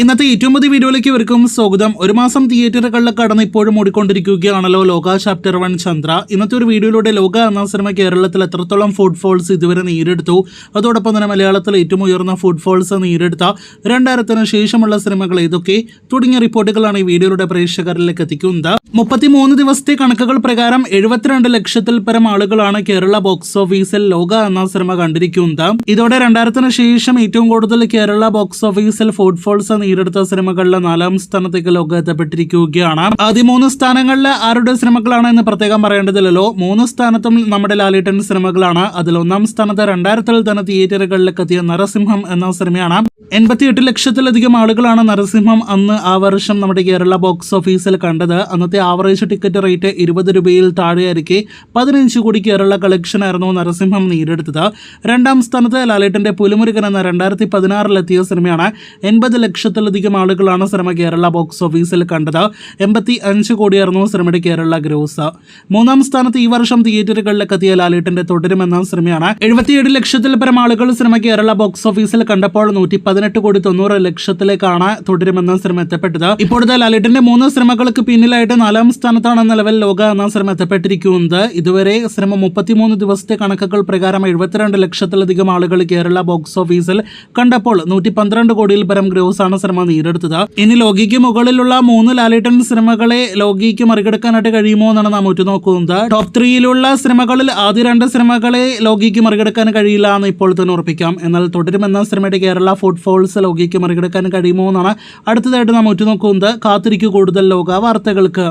ഇന്നത്തെ ഏറ്റവും പുതിയ വീഡിയോയിലേക്ക് ഇവർക്കും സ്വാഗതം. ഒരു മാസം തിയേറ്ററുകളിൽ കടന്ന് ഇപ്പോഴും ഓടിക്കൊണ്ടിരിക്കുകയാണല്ലോ ലോക ചാപ്റ്റർ 1 ചന്ദ്ര. ഇന്നത്തെ ഒരു വീഡിയോയിലൂടെ ലോക എന്ന സിനിമ കേരളത്തിൽ എത്രത്തോളം ഫുഡ് ഫോൾസ് ഇതുവരെ നേരിടുത്തു, അതോടൊപ്പം തന്നെ മലയാളത്തിൽ ഏറ്റവും ഉയർന്ന ഫുഡ് ഫോൾസ് നേരിടുത്ത 2000-ന് ശേഷമുള്ള സിനിമകൾ ഏതൊക്കെ തുടങ്ങിയ റിപ്പോർട്ടുകളാണ് ഈ വീഡിയോയിലൂടെ പ്രേക്ഷകരിലേക്ക് എത്തിക്കുന്നത്. 33 ദിവസത്തെ കണക്കുകൾ പ്രകാരം 72 ലക്ഷത്തിൽ പരം ആളുകളാണ് കേരള ബോക്സ് ഓഫീസിൽ ലോക എന്ന സിനിമ കണ്ടിരിക്കുന്നത്. ഇതോടെ 2000-ന് ശേഷം ഏറ്റവും കൂടുതൽ കേരള ബോക്സ് ഓഫീസിൽ ഫുഡ് ഫോൾസ് നേരിടുത്ത സിനിമകളിലെ 4ാം സ്ഥാനത്തേക്ക് ലോക എത്തപ്പെട്ടിരിക്കുകയാണ്. ആദ്യ 3 സ്ഥാനങ്ങളിൽ ആരുടെ സിനിമകളാണ് എന്ന് പ്രത്യേകം പറയേണ്ടതില്ലല്ലോ. 3 സ്ഥാനത്തും നമ്മുടെ ലാലേട്ടൻ സിനിമകളാണ്. അതിൽ 1ാം സ്ഥാനത്ത് 2000-ൽ തന്നെ തിയേറ്ററുകളിലേക്ക് എത്തിയ നരസിംഹം എന്ന സിനിമയാണ്. 88 ലക്ഷത്തിലധികം ആളുകളാണ് നരസിംഹം അന്ന് ആ വർഷം നമ്മുടെ കേരള ബോക്സ് ഓഫീസിൽ കണ്ടത്. അന്നത്തെ ആവറേജ് ടിക്കറ്റ് റേറ്റ് 20 രൂപയിൽ താഴെയായിരിക്കെ 15 കോടി കേരള കളക്ഷൻ ആയിരുന്നു നരസിംഹം നേടിയെടുത്തത്. 2ാം സ്ഥാനത്ത് ലാലേട്ടന്റെ പുലിമുരുകൻ എന്ന 2016-ൽ എത്തിയ സിനിമയാണ്. 80 ലക്ഷത്തിലധികം ആളുകളാണ് സിനിമ കേരള ബോക്സ് ഓഫീസിൽ കണ്ടത്. 85 കോടിയായിരുന്നു സിനിമയുടെ കേരള ഗ്രോസ്. 3ാം സ്ഥാനത്ത് ഈ വർഷം തിയേറ്ററുകളിലേക്ക് എത്തിയ ലാലേട്ടന്റെ തുടരും എന്ന സിനിമയാണ്. 77 ലക്ഷത്തിൽ പരം ആളുകൾ സിനിമ കേരള ബോക്സ് ഓഫീസിൽ കണ്ടപ്പോൾ 118 കോടി 90 ലക്ഷത്തിലേക്കാണ് തുടരുമെന്ന സിനിമ എത്തപ്പെട്ടത്. ഇപ്പോഴത്തെ ലാലേട്ടന്റെ 3 സിനിമകൾക്ക് പിന്നിലായിട്ട് 4ാം സ്ഥാനത്താണ് നിലവിൽ ലോക എന്ന സിനിമ എത്തപ്പെട്ടിരിക്കുന്നത്. ഇതുവരെ സിനിമ 33 ദിവസത്തെ കണക്കുകൾ പ്രകാരം 72 ലക്ഷത്തിലധികം ആളുകൾ കേരള ബോക്സ് ഓഫീസിൽ കണ്ടപ്പോൾ 112 കോടിയിൽ പരം ഗ്രോസ് ആണ് സിനിമ നേടിയെടുത്തത്. ഇനി ലോകിക്ക് മുകളിലുള്ള 3 ലാലേട്ടൻ സിനിമകളെ ലോകിക്ക് മറികടക്കാനായിട്ട് കഴിയുമോ എന്നാണ് നാം ഉറ്റുനോക്കുന്നത്. ടോപ്പ് 3-ലുള്ള സിനിമകളിൽ ആദ്യ 2 സിനിമകളെ ലോകിക്ക് മറികടക്കാൻ കഴിയില്ല എന്ന് ഇപ്പോൾ തന്നെ ഉറപ്പിക്കാം. എന്നാൽ തുടരുമെന്ന സിനിമയുടെ കേരള ഫുഡ് ഫോൾസ് ലോകിക്ക് മറികടക്കാൻ കഴിയുമോ എന്നാണ് അടുത്തതായിട്ട് നാം ഉറ്റുനോക്കുന്നത്. കാത്തിരിക്കൂ കൂടുതൽ ലോക വാർത്തകൾക്ക്.